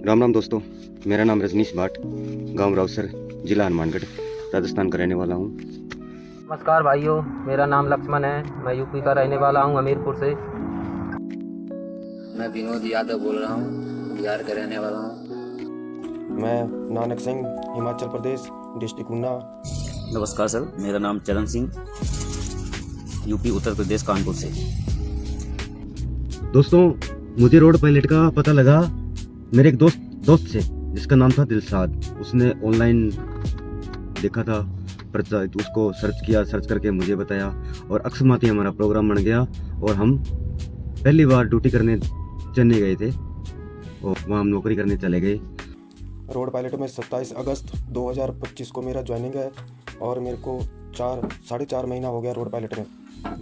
राम राम दोस्तों, मेरा नाम रजनीश भाट, गांव रावसर, जिला हनुमानगढ़, राजस्थान का रहने वाला हूं। नमस्कार भाइयों, मेरा नाम लक्ष्मण है। मैं यूपी का रहने वाला हूं, हमीरपुर से। मैं विनोद यादव बोल रहा हूँ, बिहार का रहने वाला हूँ। मैं नानक सिंह, हिमाचल प्रदेश, डिस्ट्रिक्ट ऊना। नमस्कार सर, मेरा नाम चरण सिंह, यूपी उत्तर प्रदेश कानपुर से। दोस्तों, मुझे रोड पायलट का पता लगा मेरे एक दोस्त से, जिसका नाम था दिलशाद। उसने ऑनलाइन देखा था पर्चा, तो उसको सर्च करके मुझे बताया और अकस्मात ही हमारा प्रोग्राम बन गया और हम पहली बार ड्यूटी करने चेन्नई गए थे और वहाँ हम नौकरी करने चले गए। रोड पायलट में 27 अगस्त 2025 को मेरा ज्वाइनिंग है और मेरे को 4.5 महीना हो गया रोड पायलट में।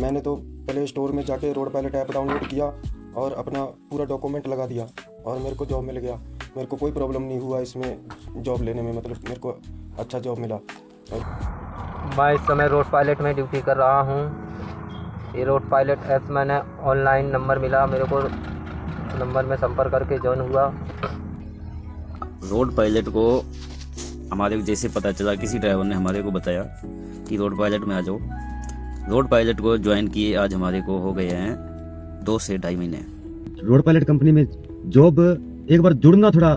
मैंने तो प्ले स्टोर में जाके रोड पायलट ऐप डाउनलोड किया और अपना पूरा डॉक्यूमेंट लगा दिया और मेरे को जॉब मिल गया। मेरे को कोई प्रॉब्लम नहीं हुआ इसमें जॉब लेने में, मतलब मेरे को अच्छा जॉब मिला। मैं इस समय रोड पायलट में ड्यूटी कर रहा हूं। ये रोड पायलट ऐप्स मैंने ऑनलाइन नंबर मिला मेरे को, नंबर में संपर्क करके ज्वाइन हुआ। रोड पायलट को हमारे जैसे पता चला, किसी ड्राइवर ने हमारे को बताया कि रोड पायलट में आ जाओ। रोड पायलट को ज्वाइन किए आज हमारे को हो गए हैं 2 से 2.5 महीने। रोड पायलट कंपनी में जॉब एक बार जुड़ना थोड़ा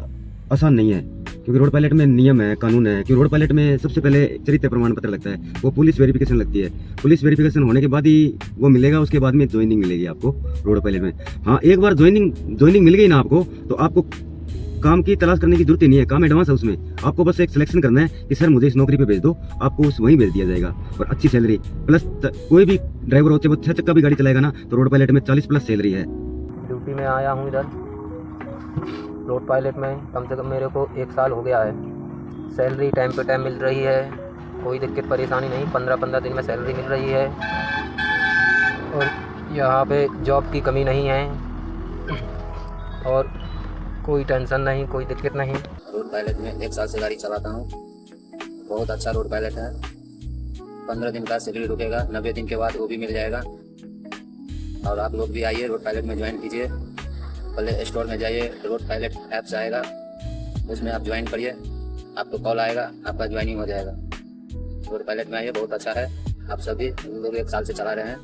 आसान नहीं है, क्योंकि रोड पायलट में नियम है, कानून है कि रोड पायलट में सबसे पहले चरित्र प्रमाण पत्र लगता है, वो पुलिस वेरिफिकेशन लगती है। पुलिस वेरिफिकेशन होने के बाद ही वो मिलेगा, उसके बाद में ज्वाइनिंग मिलेगी आपको रोड पायलट में। हाँ, एक बार ज्वाइनिंग मिल गई ना आपको, तो आपको काम की तलाश करने की जरूरत ही नहीं है। काम एडवांस है उसमें, आपको बस एक सिलेक्शन करना है कि सर मुझे इस नौकरी पे भेज दो, आपको उस वहीं भेज दिया जाएगा और अच्छी सैलरी प्लस। कोई भी ड्राइवर होते वो 6 चक्का भी गाड़ी चलाएगा ना, तो रोड पायलट में 40+ सैलरी है। ड्यूटी में आया हूं इधर रोड पायलट में, कम से कम मेरे को 1 साल हो गया है। सैलरी टाइम पे टाइम मिल रही है, कोई दिक्कत परेशानी नहीं। 15-15 दिन में सैलरी मिल रही है और यहाँ पे जॉब की कमी नहीं है और कोई टेंशन नहीं, कोई दिक्कत नहीं। रोड पायलट में 1 साल से गाड़ी चलाता हूँ, बहुत अच्छा रोड पायलट है। 15 दिन का सैलरी रुकेगा, 90 दिन के बाद वो भी मिल जाएगा। और आप लोग भी आइए, रोड पायलट में ज्वाइन कीजिए। प्ले स्टोर में जाइए, रोड पायलट ऐप्स आएगा, उसमें आप ज्वाइन करिए, आपको कॉल आएगा, आपका ज्वाइनिंग हो जाएगा। रोड पायलट में आइए, बहुत अच्छा है। आप सभी लोग 1 साल से चला रहे हैं,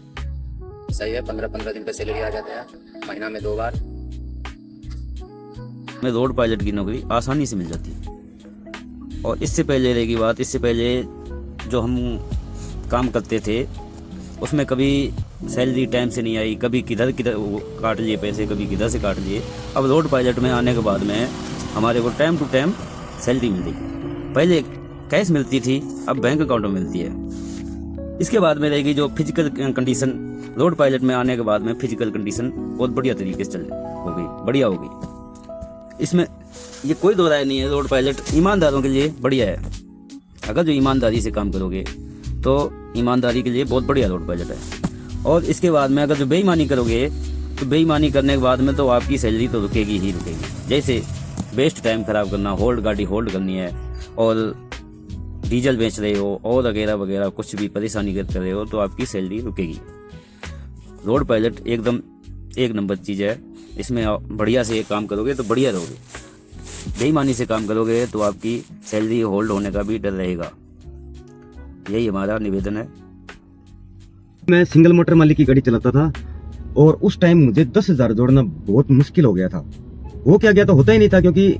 सही है। 15-15 दिन पे सैलरी आ जाते हैं, महीना में 2 बार। में रोड पायलट की नौकरी आसानी से मिल जाती है। और इससे पहले रहेगी बात, इससे पहले जो हम काम करते थे उसमें कभी सैलरी टाइम से नहीं आई, कभी किधर काट लिए पैसे, कभी किधर से काट लिए। अब रोड पायलट में आने के बाद में हमारे को टाइम टू टाइम सैलरी मिल रही। पहले कैश मिलती थी, अब बैंक अकाउंट में मिलती है। इसके बाद में रहेगी जो फिजिकल कंडीशन। रोड पायलट में आने के बाद में फिजिकल कंडीशन बहुत बढ़िया तरीके से हो गई, बढ़िया हो गई। इसमें ये कोई दो राय नहीं है, रोड पायलट ईमानदारों के लिए बढ़िया है। अगर जो ईमानदारी से काम करोगे तो ईमानदारी के लिए बहुत बढ़िया रोड पायलट है। और इसके बाद में अगर जो बेईमानी करोगे तो बेईमानी करने के बाद में तो आपकी सैलरी तो रुकेगी ही रुकेगी। जैसे वेस्ट टाइम खराब करना, गाड़ी होल्ड करनी है और डीजल बेच रहे हो और वगैरह वगैरह कुछ भी परेशानी कर रहे हो तो आपकी सैलरी रुकेगी। रोड पायलट एकदम 1 नंबर चीज़ है। इसमें बढ़िया से काम करोगे तो बढ़िया रहोगे, बेईमानी से काम करोगे तो आपकी सैलरी होल्ड होने का भी डर रहेगा। यही हमारा निवेदन है। मैं सिंगल मोटर मालिक की गाड़ी चलाता था और उस टाइम मुझे 10,000 जोड़ना बहुत मुश्किल हो गया था। वो क्या गया तो होता ही नहीं था, क्योंकि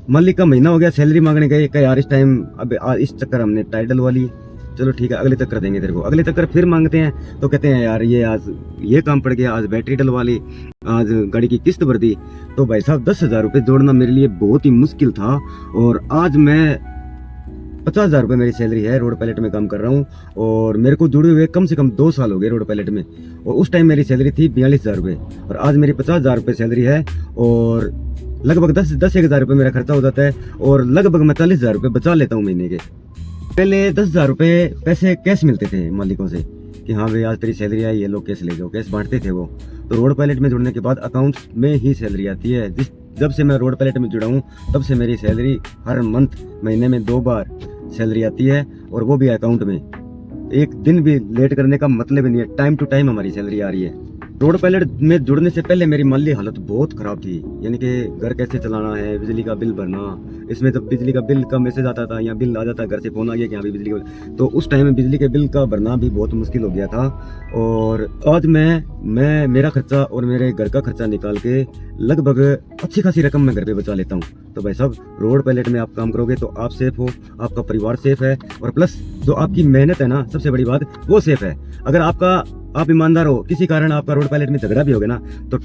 मालिक का महीना हो गया, सैलरी मांगने गए कि यार इस टाइम अब इस चक्कर हमने टाइटल वाली, चलो ठीक है अगले चक्कर देंगे तेरे को। अगले चक्कर फिर मांगते हैं तो कहते हैं यार ये आज ये काम पड़ गया, आज बैटरी डलवाली, आज गाड़ी की किस्त भर दी। तो भाई साहब 10,000 रुपये जोड़ना मेरे लिए बहुत ही मुश्किल था। और आज मैं 50,000 रुपये मेरी सैलरी है, रोड पायलट में काम कर रहा हूँ और मेरे को जुड़े हुए कम से कम 2 साल हो गए रोड पायलट में। और उस टाइम मेरी सैलरी थी 42,000 रुपये और आज मेरी 50,000 रुपये सैलरी है और लगभग 10-11,000 रुपये मेरा खर्चा हो जाता है और लगभग मैं 40,000 रुपये बचा लेता हूँ महीने के। पहले 10,000 रुपये पैसे कैश मिलते थे मालिकों से कि हाँ भाई आज तेरी सैलरी आई है, लोग कैश ले जाओ, कैश बांटते थे वो। तो रोड पायलट में जुड़ने के बाद अकाउंट्स में ही सैलरी आती है। जब से मैं रोड पायलट में जुड़ा हूँ तब से मेरी सैलरी हर मंथ, महीने में 2 बार सैलरी आती है और वो भी अकाउंट में। एक दिन भी लेट करने का मतलब ही नहीं है, टाइम टू टाइम हमारी सैलरी आ रही है। रोड पायलट में जुड़ने से पहले मेरी माली हालत बहुत ख़राब थी, यानी कि घर कैसे चलाना है, बिजली का बिल भरना। इसमें जब बिजली का बिल का मैसेज आता था या बिल आ जाता, घर से फ़ोन आ गया कि यहाँ भी बिजली का, तो उस टाइम में बिजली के बिल का भरना भी बहुत मुश्किल हो गया था। और आज मैं मेरा खर्चा और मेरे घर का खर्चा निकाल के लगभग अच्छी खासी रकम मैं घर पे बचा लेता हूँ। तो भाई साहब, रोड पायलट में आप काम करोगे तो आप सेफ हो, आपका परिवार सेफ है, और प्लस जो आपकी मेहनत है ना, सबसे बड़ी बात वो सेफ है। अगर आप ईमानदार हो, किसी कारण आपका रोड पायलट में झगड़ा भी होगा ना, तो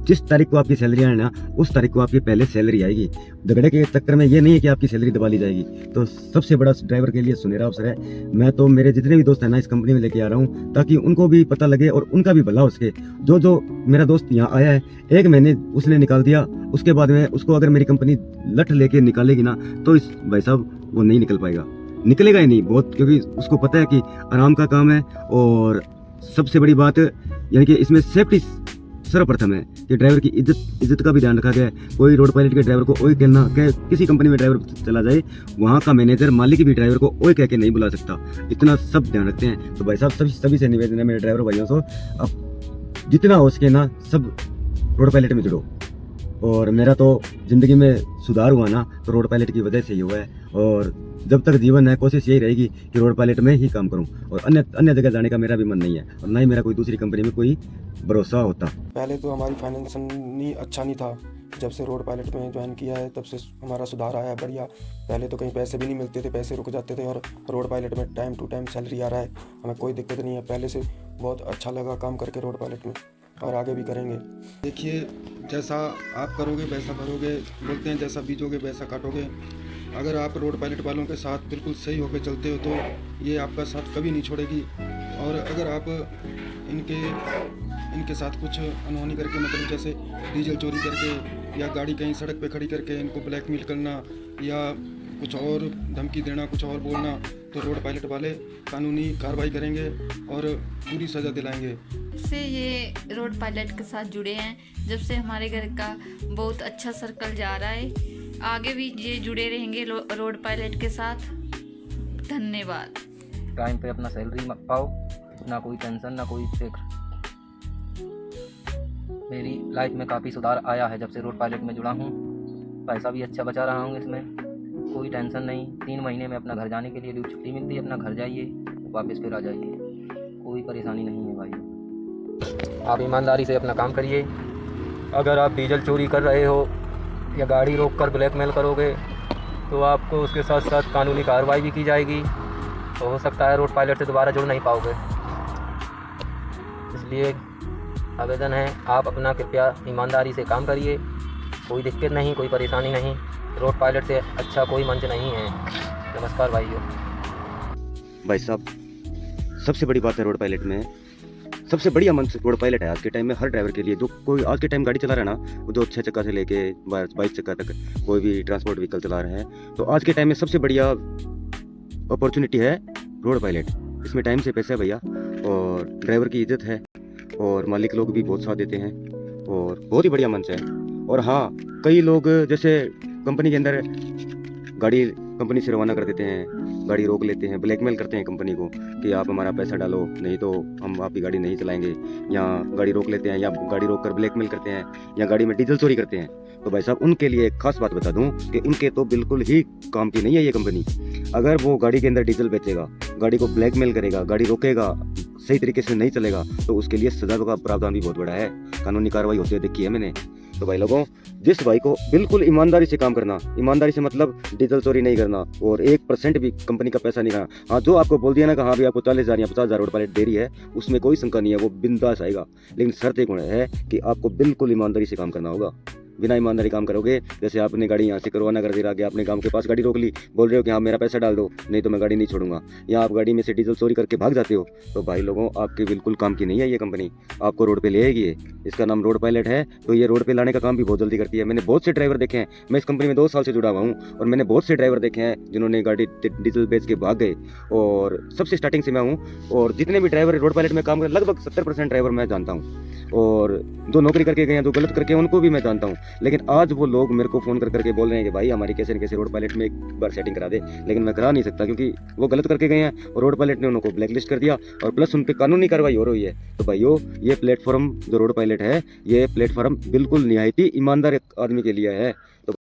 जिस तारीख को आपकी सैलरी आए ना, उस तारीख को आपकी पहले सैलरी आएगी। झगड़े के चक्कर में ये नहीं है कि आपकी सैलरी दबा ली जाएगी। तो सबसे बड़ा ड्राइवर के लिए सुनहरा अवसर है। मैं तो मेरे जितने भी दोस्त हैं ना, इस कंपनी में लेके आ रहा हूँ, ताकि उनको भी पता लगे और उनका भी भला हो सके। जो मेरा दोस्त यहाँ आया है, 1 महीने उसने निकाल दिया, उसके बाद में उसको अगर मेरी कंपनी लठ लेके निकालेगी ना, तो इस भाई साहब वो नहीं निकल पाएगा, निकलेगा ही नहीं बहुत, क्योंकि उसको पता है कि आराम का काम है। और सबसे बड़ी बात यानी कि इसमें सेफ्टी सर्वप्रथम है कि ड्राइवर की इज्जत का भी ध्यान रखा गया है। कोई रोड पायलट के ड्राइवर को ओए कहना, किसी कंपनी में ड्राइवर चला जाए, वहाँ का मैनेजर मालिक भी ड्राइवर को ओए कह के नहीं बुला सकता, इतना सब ध्यान रखते हैं। तो भाई साहब, सभी से निवेदन है मेरे ड्राइवर भाइयों से, अब जितना हो सके ना, सब रोड पायलट में जुड़ो। और मेरा तो ज़िंदगी में सुधार हुआ ना, तो रोड पायलट की वजह से ही हुआ है। और जब तक जीवन है, कोशिश यही रहेगी कि रोड पायलट में ही काम करूं, और अन्य जगह जाने का मेरा भी मन नहीं है, और ना ही मेरा कोई दूसरी कंपनी में कोई भरोसा होता। पहले तो हमारी फाइनेंशियली अच्छा नहीं था। जब से रोड पायलट में ज्वाइन किया है, तब से हमारा सुधार आया बढ़िया। पहले तो कहीं पैसे भी नहीं मिलते थे, पैसे रुक जाते थे, और रोड पायलट में टाइम टू टाइम सैलरी आ रहा है, हमें कोई दिक्कत नहीं है। पहले से बहुत अच्छा लगा काम करके रोड पायलट में, और आगे भी करेंगे। देखिए, जैसा आप करोगे वैसा भरोगे, बोलते हैं जैसा बीजोगे वैसा काटोगे। अगर आप रोड पायलट वालों के साथ बिल्कुल सही होकर चलते हो, तो ये आपका साथ कभी नहीं छोड़ेगी। और अगर आप इनके साथ कुछ अनहोनी करके, मतलब जैसे डीजल चोरी करके या गाड़ी कहीं सड़क पे खड़ी करके इनको ब्लैकमेल करना या कुछ और धमकी देना, कुछ और बोलना, तो रोड पायलट वाले कानूनी कार्रवाई करेंगे और पूरी सज़ा दिलाएंगे। जब से ये रोड पायलट के साथ जुड़े हैं, जब से हमारे घर का बहुत अच्छा सर्कल जा रहा है, आगे भी ये जुड़े रहेंगे रोड पायलट के साथ। धन्यवाद। टाइम पे अपना सैलरी पाओ, ना कोई टेंशन, ना कोई फिक्र। मेरी लाइफ में काफ़ी सुधार आया है जब से रोड पायलट में जुड़ा हूँ। पैसा भी अच्छा बचा रहा हूँ इसमें, कोई टेंशन नहीं। 3 महीने में अपना घर जाने के लिए लीव छुट्टी मिलती है, अपना घर जाइए, वापस फिर आ जाइए, कोई परेशानी नहीं है भाई। आप ईमानदारी से अपना काम करिए। अगर आप डीजल चोरी कर रहे हो या गाड़ी रोक कर ब्लैकमेल करोगे, तो आपको उसके साथ साथ कानूनी कार्रवाई भी की जाएगी, तो हो सकता है रोड पायलट से दोबारा जुड़ नहीं पाओगे। इसलिए आवेदन है, आप अपना कृपया ईमानदारी से काम करिए। कोई दिक्कत नहीं, कोई परेशानी नहीं, रोड पायलट से अच्छा कोई मंच नहीं है। नमस्कार भाइयों। भाई साहब, सबसे बड़ी बात है रोड पायलट में, सबसे बढ़िया मंच रोड पायलट है आज के टाइम में। हर ड्राइवर के लिए, जो कोई आज के टाइम गाड़ी चला रहा है ना, वो जो 6 चक्का से लेके 22 चक्का तक कोई भी ट्रांसपोर्ट व्हीकल चला रहा है, तो आज के टाइम में सबसे बढ़िया अपॉर्चुनिटी है रोड पायलट। इसमें टाइम से पैसा है भैया, और ड्राइवर की इज्जत है, और मालिक लोग भी बहुत साथ देते हैं, और बहुत ही बढ़िया मंच है। और हाँ, कई लोग जैसे कंपनी के अंदर गाड़ी कंपनी से रवाना कर देते हैं, गाड़ी रोक लेते हैं, ब्लैकमेल करते हैं कंपनी को कि आप हमारा पैसा डालो, नहीं तो हम आपकी गाड़ी नहीं चलाएंगे, या गाड़ी रोक लेते हैं, या गाड़ी रोक कर ब्लैकमेल करते हैं, या गाड़ी में डीजल चोरी करते हैं। तो भाई साहब, उनके लिए एक खास बात बता दूं कि उनके तो बिल्कुल ही काम की नहीं है ये कंपनी। अगर वो गाड़ी के अंदर डीजल बेचेगा, गाड़ी को ब्लैकमेल करेगा, गाड़ी रोकेगा, सही तरीके से नहीं चलेगा, तो उसके लिए सजा का प्रावधान भी बहुत बड़ा है, कानूनी कार्रवाई होती है, देखी है मैंने। तो भाई लोगों, जिस भाई को बिल्कुल ईमानदारी से काम करना, ईमानदारी से मतलब डीजल चोरी नहीं करना, और 1% भी कंपनी का पैसा नहीं खाना। हाँ, जो आपको बोल दिया ना कि हाँ भी आपको 40,000 या 50,000 रोड पायलट दे रही है, उसमें कोई शंका नहीं है, वो बिंदास आएगा। लेकिन शर्त एक है कि आपको बिल्कुल ईमानदारी से काम करना होगा। बिना ईमानदारी काम करोगे, जैसे आपने गाड़ी यहाँ से करवाना कर दिया, कि आपने गांव के पास गाड़ी रोक ली, बोल रहे हो कि हाँ मेरा पैसा डाल दो, नहीं तो मैं गाड़ी नहीं छोड़ूंगा, या आप गाड़ी में से डीजल चोरी करके भाग जाते हो, तो भाई लोगों, आपके बिल्कुल काम की नहीं है ये कंपनी। आपको रोड पे ले आएगी, इसका नाम रोड पायलट है, तो ये रोड पे लाने का काम भी बहुत जल्दी करती है। मैंने बहुत से ड्राइवर देखे हैं, मैं इस कंपनी में 2 साल से जुड़ा हुआ हूँ, और मैंने बहुत से ड्राइवर देखे हैं जिन्होंने गाड़ी डीजल बेच के भाग गए, और सबसे स्टार्टिंग से मैं हूँ। और जितने भी ड्राइवर रोड पायलट में काम कर, लगभग 70% ड्राइवर मैं जानता हूँ, और जो नौकरी करके गए हैं, जो गलत करके, उनको भी मैं जानता हूँ। लेकिन आज वो लोग मेरे को फ़ोन कर करके बोल रहे हैं कि भाई हमारी कैसे न कैसे रोड पायलट में एक बार सेटिंग करा दे, लेकिन मैं करा नहीं सकता क्योंकि वो गलत करके गए हैं और रोड पायलट ने उनको ब्लैकलिस्ट कर दिया और प्लस उन पर कानूनी कार्रवाई हो रही है। तो भाइयों ये प्लेटफॉर्म जो रोड पायलट है, ये प्लेटफॉर्म बिल्कुल निहायती ईमानदार आदमी के लिए है।